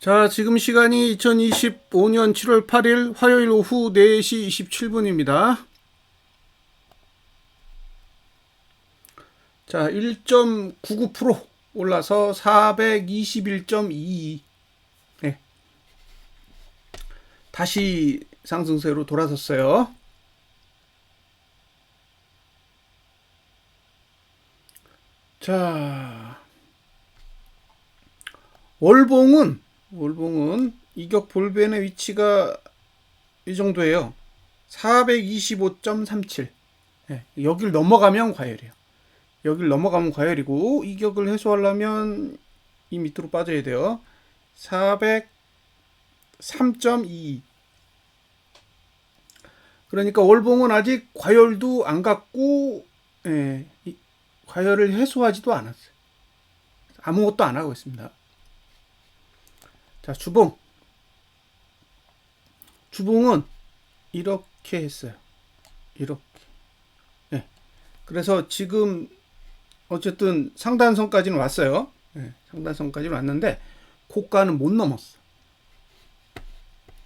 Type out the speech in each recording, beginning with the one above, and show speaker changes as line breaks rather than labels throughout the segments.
자, 지금 시간이 2025년 7월 8일 화요일 오후 4시 27분입니다. 자, 1.99% 올라서 421.22. 네. 다시 상승세로 돌아섰어요. 자, 월봉은 이격 볼벤의 위치가 이 정도예요. 425.37. 네, 여길 넘어가면 과열이에요. 여길 넘어가면 과열이고, 이격을 해소하려면 이 밑으로 빠져야 돼요. 403.22. 그러니까 월봉은 아직 과열도 안 갔고, 과열을 해소하지도 않았어요. 아무것도 안 하고 있습니다. 자, 주봉은 이렇게 했어요. 이렇게. 네. 그래서 지금 어쨌든 상단선까지는 왔어요. 네. 상단선까지는 왔는데 고가는 못 넘었어.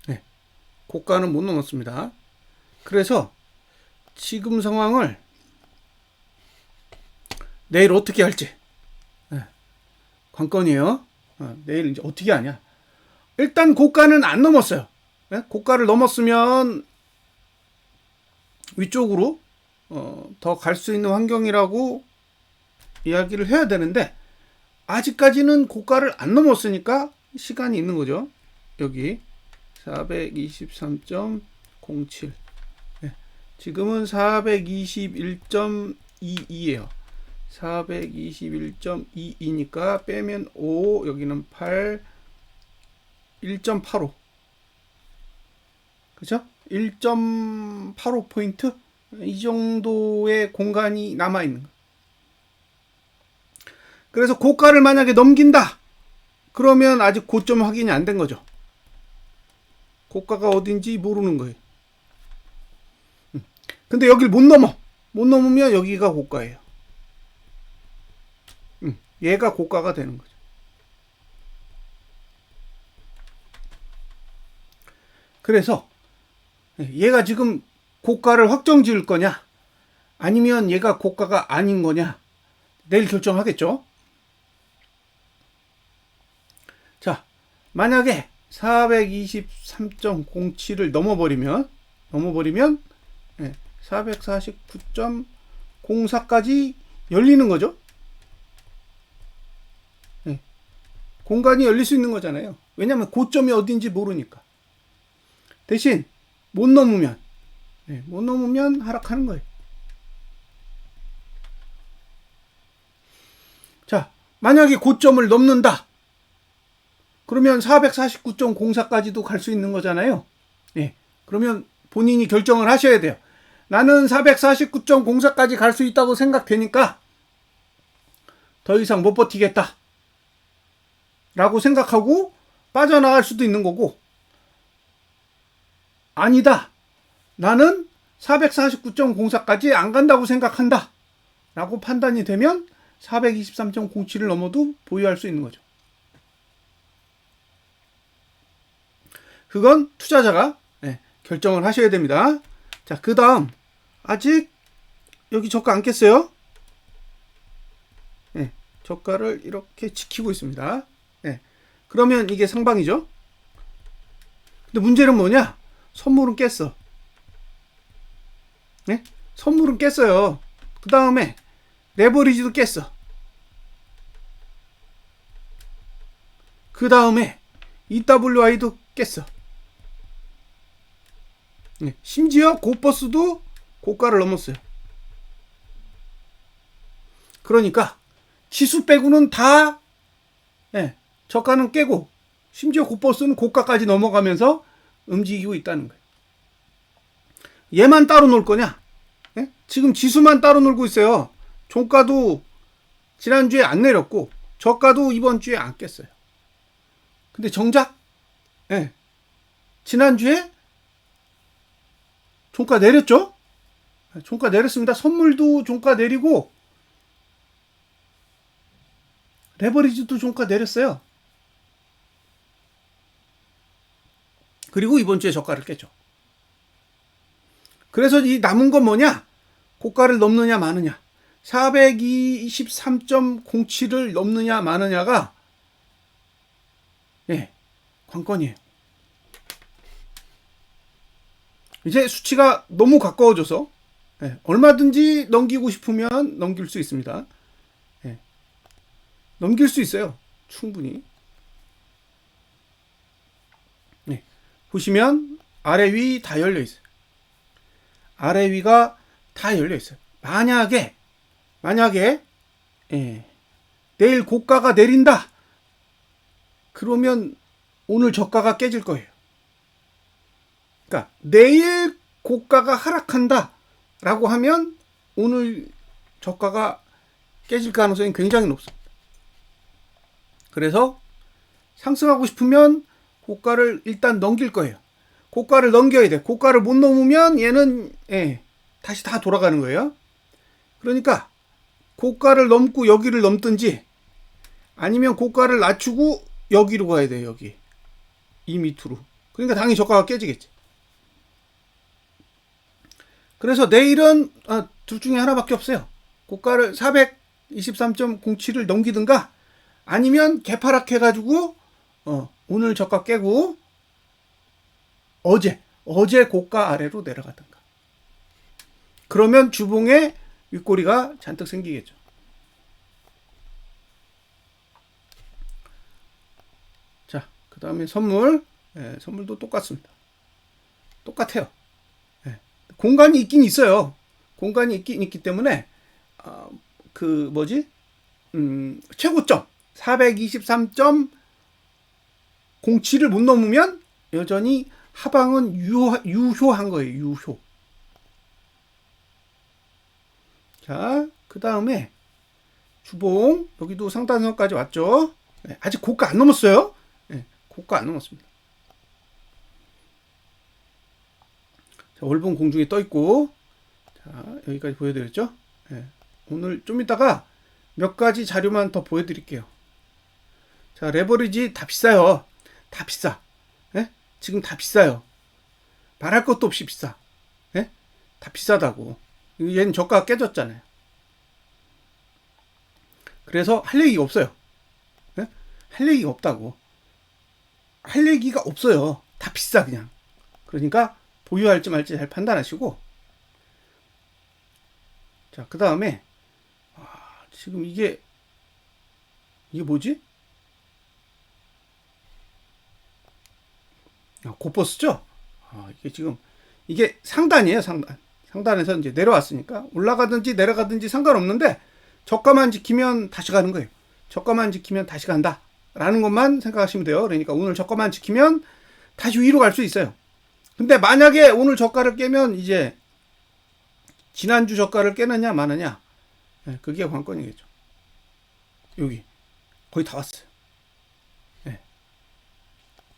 네. 고가는 못 넘었습니다. 그래서 지금 상황을 내일 어떻게 할지 관건이에요. 내일 이제 어떻게 하냐. 일단 고가는 안 넘었어요. 고가를 넘었으면 위쪽으로 더 갈 수 있는 환경이라고 이야기를 해야 되는데 아직까지는 고가를 안 넘었으니까 시간이 있는 거죠. 여기 423.07. 지금은 421.22예요. 421.22니까 빼면 5, 여기는 8, 1.85. 그죠? 1.85포인트? 이 정도의 공간이 남아있는 거예요. 그래서 고가를 만약에 넘긴다! 그러면 아직 고점 확인이 안 된 거죠. 고가가 어딘지 모르는 거예요. 근데 여길 못 넘어. 못 넘으면 여기가 고가예요. 얘가 고가가 되는 거죠. 그래서 얘가 지금 고가를 확정 지을 거냐 아니면 얘가 고가가 아닌 거냐 내일 결정하겠죠. 자, 만약에 423.07을 넘어버리면 449.04까지 열리는 거죠. 공간이 열릴 수 있는 거잖아요. 왜냐하면 고점이 어딘지 모르니까. 대신 못 넘으면 하락하는 거예요. 자, 만약에 고점을 넘는다. 그러면 449.04까지도 갈 수 있는 거잖아요. 그러면 본인이 결정을 하셔야 돼요. 나는 449.04까지 갈 수 있다고 생각되니까 더 이상 못 버티겠다. 라고 생각하고 빠져나갈 수도 있는 거고, 아니다. 나는 449.04까지 안 간다고 생각한다. 라고 판단이 되면 423.07을 넘어도 보유할 수 있는 거죠. 그건 투자자가 결정을 하셔야 됩니다. 자, 그 다음 아직 여기 저가 안 깼어요. 저가를 이렇게 지키고 있습니다. 그러면 이게 상방이죠. 근데 문제는 뭐냐? 선물은 깼어. 선물은 깼어요. 그 다음에 레버리지도 깼어. 그 다음에 EWI도 깼어. 심지어 고버스도 고가를 넘었어요. 그러니까 지수 빼고는 다 저가는 깨고 심지어 고버스는 고가까지 넘어가면서 움직이고 있다는 거예요. 얘만 따로 놀 거냐? 지금 지수만 따로 놀고 있어요. 종가도 지난주에 안 내렸고 저가도 이번 주에 안 깼어요. 근데 정작 지난주에 종가 내렸죠? 종가 내렸습니다. 선물도 종가 내리고 레버리지도 종가 내렸어요. 그리고 이번 주에 저가를 깼죠. 그래서 이 남은 건 뭐냐? 고가를 넘느냐 마느냐. 423.07을 넘느냐 마느냐가 관건이에요. 이제 수치가 너무 가까워져서 얼마든지 넘기고 싶으면 넘길 수 있습니다. 넘길 수 있어요. 충분히. 보시면 아래 위 다 열려 있어요. 아래 위가 다 열려 있어요. 만약에 내일 고가가 내린다. 그러면 오늘 저가가 깨질 거예요. 그러니까 내일 고가가 하락한다 라고 하면 오늘 저가가 깨질 가능성이 굉장히 높습니다. 그래서 상승하고 싶으면 고가를 일단 넘길 거예요. 고가를 넘겨야 돼. 고가를 못 넘으면 얘는 다시 다 돌아가는 거예요. 그러니까 고가를 넘고 여기를 넘든지 아니면 고가를 낮추고 여기로 가야 돼요. 여기 이 밑으로. 그러니까 당연히 저가가 깨지겠지. 그래서 내일은 둘 중에 하나밖에 없어요. 고가를 423.07을 넘기든가 아니면 개파락해가지고 오늘 저가 깨고 어제 고가 아래로 내려가든가. 그러면 주봉에 윗꼬리가 잔뜩 생기겠죠. 자, 그 다음에 선물. 선물도 똑같습니다. 똑같아요. 공간이 있긴 있어요. 공간이 있긴 있기 때문에 최고점 423.07을 못 넘으면 여전히 하방은 유효한 거예요. 유효. 자, 그 다음에 주봉 여기도 상단선까지 왔죠. 아직 고가 안 넘었어요. 고가 안 넘었습니다. 자, 월봉 공중에 떠 있고, 자, 여기까지 보여드렸죠. 오늘 좀 이따가 몇 가지 자료만 더 보여드릴게요. 자, 레버리지 다 비싸요. 다 비싸. 지금 다 비싸요. 말할 것도 없이 비싸. 다 비싸다고. 얘는 저가가 깨졌잖아요. 그래서 할 얘기가 없어요. 할 얘기가 없다고. 할 얘기가 없어요. 다 비싸 그냥. 그러니까 보유할지 말지 잘 판단하시고. 자, 그 다음에 지금 이게 뭐지? 고버스죠? 이게 상단이에요. 상단에서 이제 내려왔으니까 올라가든지 내려가든지 상관없는데 저가만 지키면 다시 가는 거예요. 저가만 지키면 다시 간다 라는 것만 생각하시면 돼요. 그러니까 오늘 저가만 지키면 다시 위로 갈 수 있어요. 근데 만약에 오늘 저가를 깨면 이제 지난주 저가를 깨느냐 마느냐, 그게 관건이겠죠. 여기 거의 다 왔어요.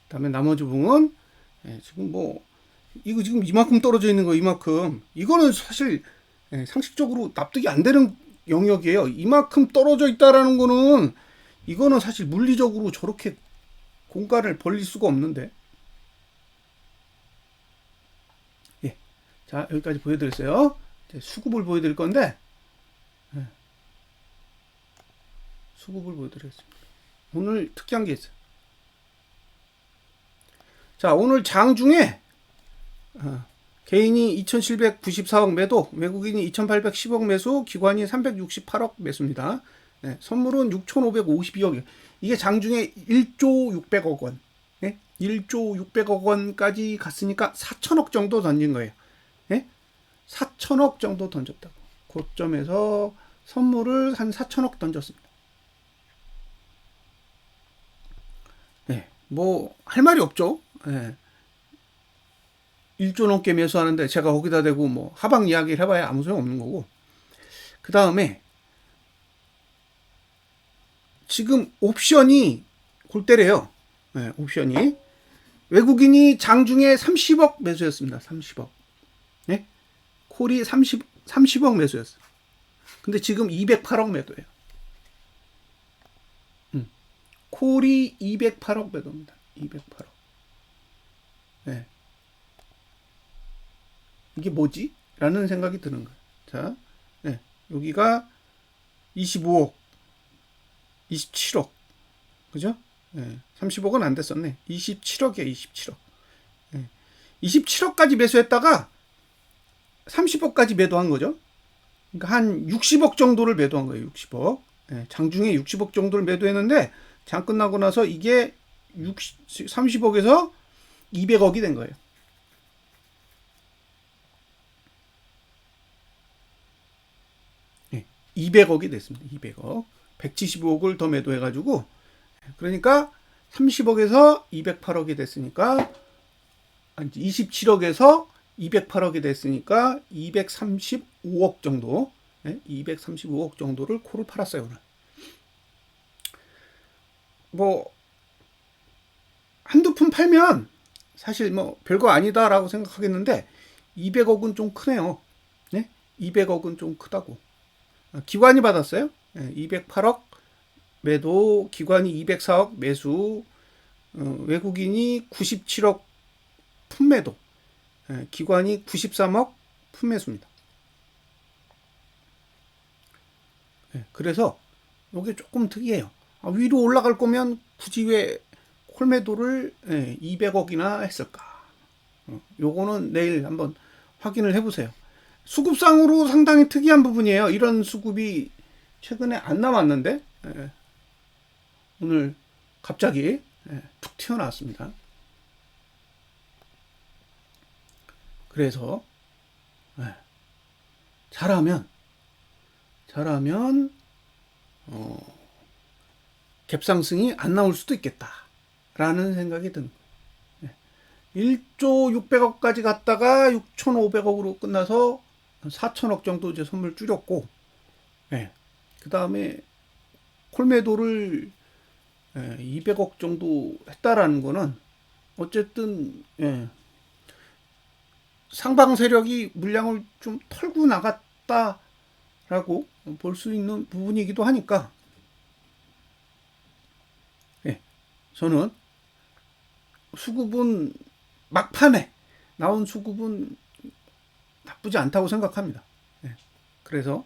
그다음에 나머지 부분은 지금 이거 지금 이만큼 떨어져 있는 거, 이만큼. 이거는 사실 상식적으로 납득이 안 되는 영역이에요. 이만큼 떨어져 있다라는 거는, 이거는 사실 물리적으로 저렇게 공간을 벌릴 수가 없는데. 자, 여기까지 보여드렸어요. 수급을 보여드릴 건데, 수급을 보여드리겠습니다. 오늘 특이한 게 있어요. 자, 오늘 장 중에 개인이 2,794억 매도, 외국인이 2,810억 매수, 기관이 368억 매수입니다. 선물은 6,552억. 이게 장 중에 1조 600억 원. 1조 600억 원까지 갔으니까 4천억 정도 던진 거예요. 4천억 정도 던졌다고. 고점에서 선물을 한 4천억 던졌습니다. 할 말이 없죠. 1조 넘게 매수하는데 제가 거기다 대고 하방 이야기를 해봐야 아무 소용 없는 거고. 그 다음에 지금 옵션이 골 때려요. 옵션이. 외국인이 장중에 30억 매수였습니다. 30억. 콜이 30억 매수였어요. 근데 지금 208억 매도예요. 콜이 208억 매도입니다. 208억. 예. 이게 뭐지? 라는 생각이 드는 거예요. 자, 예. 여기가 25억, 27억. 그죠? 예. 30억은 안 됐었네. 27억이야, 27억. 예. 27억까지 매수했다가 30억까지 매도한 거죠. 그러니까 한 60억 정도를 매도한 거예요. 60억. 예. 장중에 60억 정도를 매도했는데 장 끝나고 나서 이게 30억에서 200억이 된 거예요. 예. 200억이 됐습니다. 200억. 175억을 더 매도해가지고 그러니까 30억에서 208억이 됐으니까 27억에서 208억이 됐으니까 235억 정도, 235억 정도를 코를 팔았어요. 오늘. 뭐 한두 푼 팔면 사실 뭐 별거 아니다라고 생각하겠는데 200억은 좀 크네요. 네? 200억은 좀 크다고. 기관이 받았어요. 208억 매도, 기관이 204억 매수, 외국인이 97억 품매도, 기관이 93억 품매수입니다. 그래서 이게 조금 특이해요. 위로 올라갈 거면 굳이 왜 콜매도를 200억이나 했을까? 요거는 내일 한번 확인을 해보세요. 수급상으로 상당히 특이한 부분이에요. 이런 수급이 최근에 안 나왔는데 오늘 갑자기 툭 튀어나왔습니다. 그래서 잘하면 갭상승이 안 나올 수도 있겠다라는 생각이 듭니다. 1조 600억까지 갔다가 6,500억으로 끝나서 4천억 정도 이제 선물 줄였고, 그 다음에 콜매도를 200억 정도 했다라는 거는 어쨌든 상방 세력이 물량을 좀 털고 나갔다라고 볼 수 있는 부분이기도 하니까 저는 수급은 막판에 나온 수급은 나쁘지 않다고 생각합니다. 그래서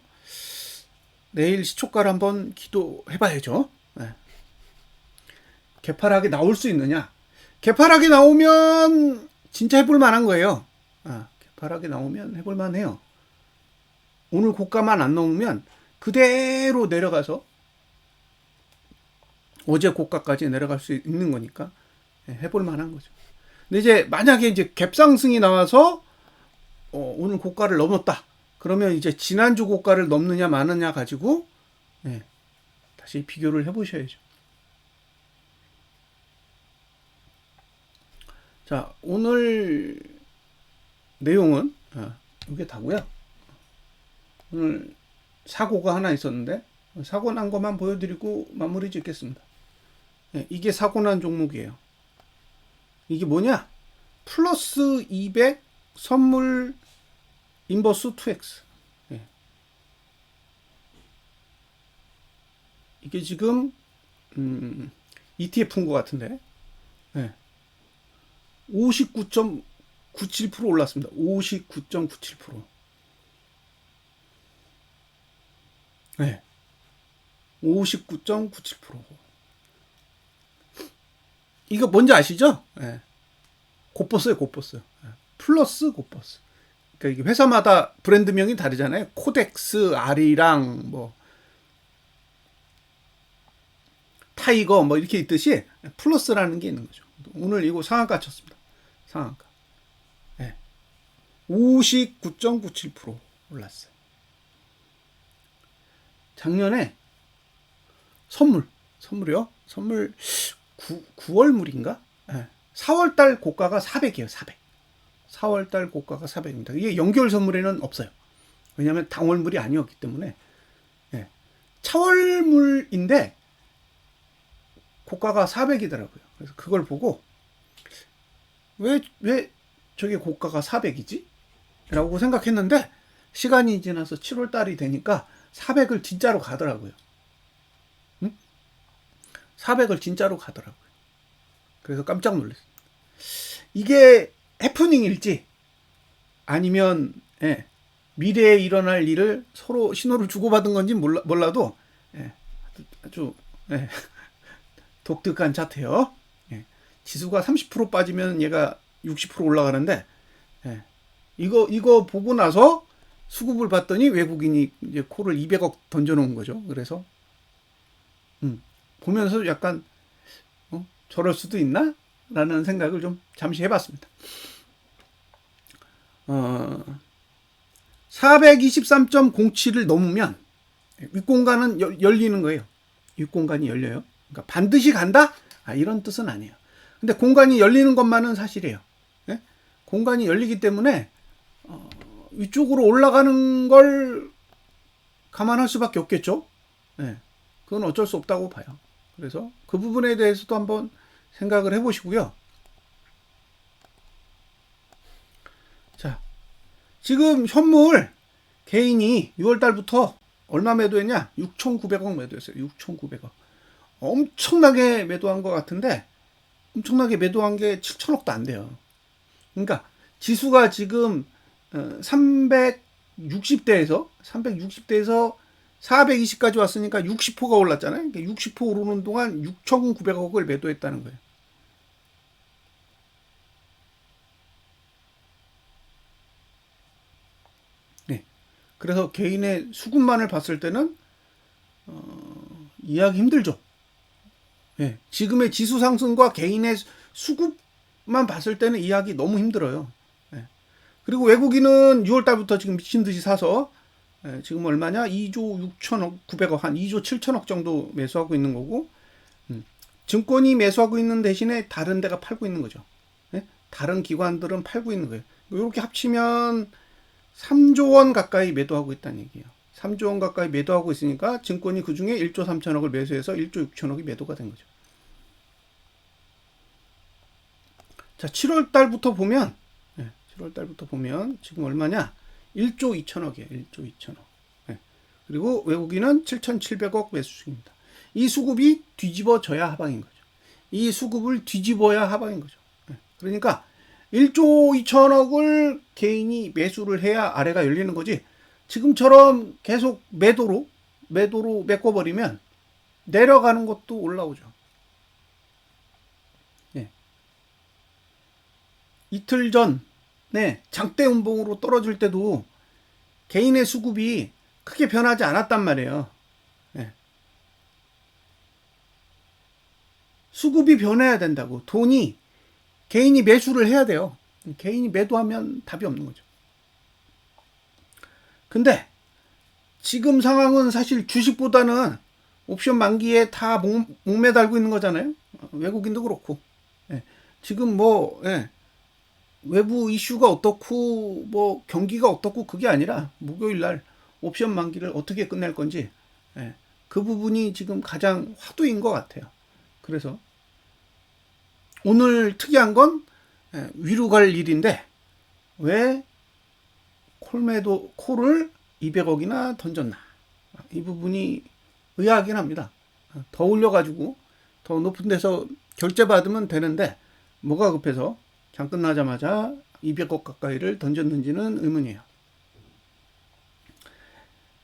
내일 시초가를 한번 기도해봐야죠. 개파락이 나올 수 있느냐? 개파락이 나오면 진짜 해볼 만한 거예요. 개파락이 나오면 해볼 만해요. 오늘 고가만 안 넘으면 그대로 내려가서 어제 고가까지 내려갈 수 있는 거니까 해볼 만한 거죠. 근데 이제 만약에 이제 갭상승이 나와서 오늘 고가를 넘었다. 그러면 이제 지난주 고가를 넘느냐 마느냐 가지고 다시 비교를 해보셔야죠. 자, 오늘 내용은 이게 다고요. 오늘 사고가 하나 있었는데 사고 난 것만 보여드리고 마무리 짓겠습니다. 이게 사고 난 종목이에요. 이게 뭐냐? 플러스 200 선물 인버스 2X. 이게 지금 ETF인 것 같은데 59.97% 올랐습니다. 59.97%. 59.97%. 이거 뭔지 아시죠? 곧버스예요, 곧버스. 플러스 곧버스. 그러니까 이게 회사마다 브랜드명이 다르잖아요. 코덱스, 아리랑, 뭐 타이거, 뭐 이렇게 있듯이 플러스라는 게 있는 거죠. 오늘 이거 상한가 쳤습니다. 상한가. 59.97% 올랐어요. 작년에 선물이요? 선물 9월물인가? 4월달 고가가 400이에요. 400. 4월달 고가가 400입니다. 이게 연결 선물에는 없어요. 왜냐하면 당월물이 아니었기 때문에. 차월물인데 고가가 400이더라고요. 그래서 그걸 보고 왜 저게 고가가 400이지? 라고 생각했는데 시간이 지나서 7월달이 되니까 400을 진짜로 가더라고요. 400을 진짜로 가더라고요. 그래서 깜짝 놀랐어요. 이게 해프닝일지 아니면 미래에 일어날 일을 서로 신호를 주고받은 건지 몰라도 아주 독특한 차트요. 지수가 30% 빠지면 얘가 60% 올라가는데 이거 보고 나서 수급을 봤더니 외국인이 이제 콜을 200억 던져놓은 거죠. 그래서 보면서 약간 저럴 수도 있나? 라는 생각을 좀 잠시 해봤습니다. 423.07을 넘으면 윗공간은 열리는 거예요. 윗공간이 열려요. 그러니까 반드시 간다? 이런 뜻은 아니에요. 근데 공간이 열리는 것만은 사실이에요. 공간이 열리기 때문에 위쪽으로 올라가는 걸 감안할 수밖에 없겠죠. 그건 어쩔 수 없다고 봐요. 그래서 그 부분에 대해서도 한번 생각을 해보시고요. 자, 지금 현물 개인이 6월달부터 얼마 매도했냐? 6,900억 매도했어요. 6,900억. 엄청나게 매도한 것 같은데 엄청나게 매도한 게 7천억도 안 돼요. 그러니까 지수가 지금 360대에서 420까지 왔으니까 60%가 올랐잖아요. 그러니까 60% 오르는 동안 6,900억을 매도했다는 거예요. 그래서 개인의 수급만을 봤을 때는 이해하기 힘들죠. 지금의 지수 상승과 개인의 수급만 봤을 때는 이해하기 너무 힘들어요. 그리고 외국인은 6월달부터 지금 미친 듯이 사서 지금 얼마냐? 2조 6천억 900억 한 2조 7천억 정도 매수하고 있는 거고 증권이 매수하고 있는 대신에 다른 데가 팔고 있는 거죠. 다른 기관들은 팔고 있는 거예요. 이렇게 합치면 3조 원 가까이 매도하고 있다는 얘기예요. 3조 원 가까이 매도하고 있으니까 증권이 그중에 1조 3천억을 매수해서 1조 6천억이 매도가 된 거죠. 자, 7월 달부터 보면 지금 얼마냐? 1조 2천억이에요. 1조 2천억. 그리고 외국인은 7,700억 매수 중입니다. 이 수급이 뒤집어져야 하방인 거죠. 이 수급을 뒤집어야 하방인 거죠. 그러니까 1조 2천억을 개인이 매수를 해야 아래가 열리는 거지. 지금처럼 계속 매도로 메꿔버리면 내려가는 것도 올라오죠. 이틀 전에 장대 운봉으로 떨어질 때도 개인의 수급이 크게 변하지 않았단 말이에요. 수급이 변해야 된다고. 돈이 개인이 매수를 해야 돼요. 개인이 매도하면 답이 없는 거죠. 근데 지금 상황은 사실 주식보다는 옵션 만기에 다 목매달고 있는 거잖아요. 외국인도 그렇고. 지금 외부 이슈가 어떻고 경기가 어떻고 그게 아니라 목요일 날 옵션 만기를 어떻게 끝낼 건지 그 부분이 지금 가장 화두인 것 같아요. 그래서 오늘 특이한 건 위로 갈 일인데 왜 콜을 200억이나 던졌나? 이 부분이 의아하긴 합니다. 더 올려가지고 더 높은 데서 결제받으면 되는데 뭐가 급해서 장 끝나자마자 200억 가까이를 던졌는지는 의문이에요.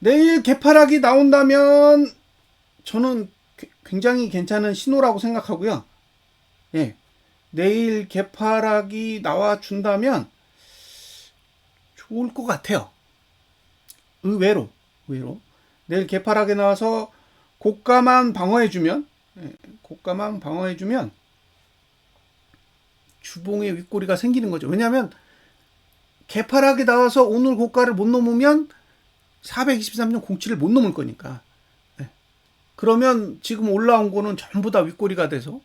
내일 개파락이 나온다면 저는 굉장히 괜찮은 신호라고 생각하고요. 내일 개파락이 나와준다면 좋을 것 같아요. 의외로. 내일 개파락에 나와서 고가만 방어해주면 주봉의 윗꼬리가 생기는 거죠. 왜냐하면 개파락에 나와서 오늘 고가를 못 넘으면 423.07을 못 넘을 거니까. 그러면 지금 올라온 거는 전부 다 윗꼬리가 돼서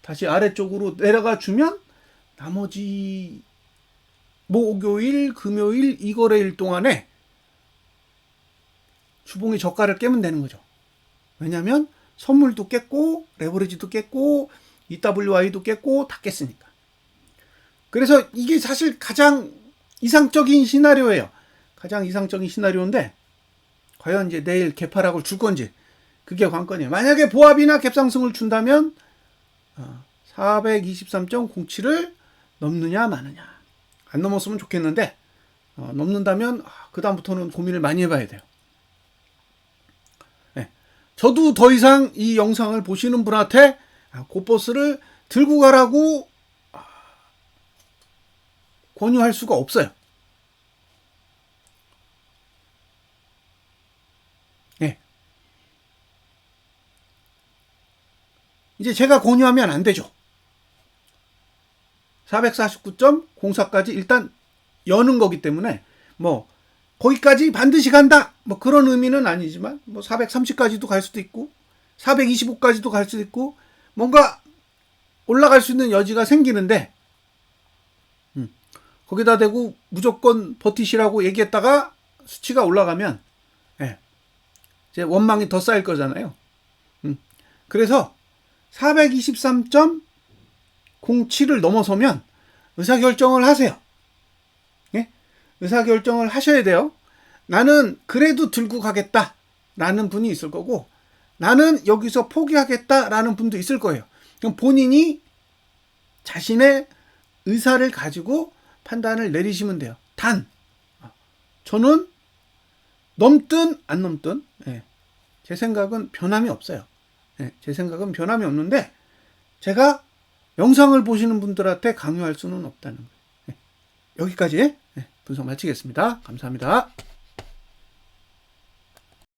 다시 아래쪽으로 내려가 주면 나머지 목요일, 금요일 이 거래일 동안에 주봉의 저가를 깨면 되는 거죠. 왜냐하면 선물도 깼고 레버리지도 깼고 EWI도 깼고 다 깼으니까. 그래서 이게 사실 가장 이상적인 시나리오예요. 가장 이상적인 시나리오인데 과연 이제 내일 개파락을 줄 건지 그게 관건이에요. 만약에 보합이나 갭상승을 준다면 423.07을 넘느냐 마느냐. 안 넘었으면 좋겠는데 넘는다면 그 다음부터는 고민을 많이 해봐야 돼요. 네. 저도 더 이상 이 영상을 보시는 분한테 고버스를 들고 가라고 권유할 수가 없어요. 네. 이제 제가 권유하면 안 되죠. 449.04까지 일단 여는 거기 때문에 뭐 거기까지 반드시 간다 뭐 그런 의미는 아니지만 뭐 430까지도 갈 수도 있고 425까지도 갈 수도 있고 뭔가 올라갈 수 있는 여지가 생기는데 거기다 대고 무조건 버티시라고 얘기했다가 수치가 올라가면 이제 원망이 더 쌓일 거잖아요. 그래서 423.07을 넘어서면 의사결정을 하세요. 예? 의사결정을 하셔야 돼요. 나는 그래도 들고 가겠다라는 분이 있을 거고 나는 여기서 포기하겠다라는 분도 있을 거예요. 그럼 본인이 자신의 의사를 가지고 판단을 내리시면 돼요. 단 저는 넘든 안 넘든 제 생각은 변함이 없어요. 제 생각은 변함이 없는데 제가 영상을 보시는 분들한테 강요할 수는 없다는 거예요. 여기까지 분석 마치겠습니다. 감사합니다.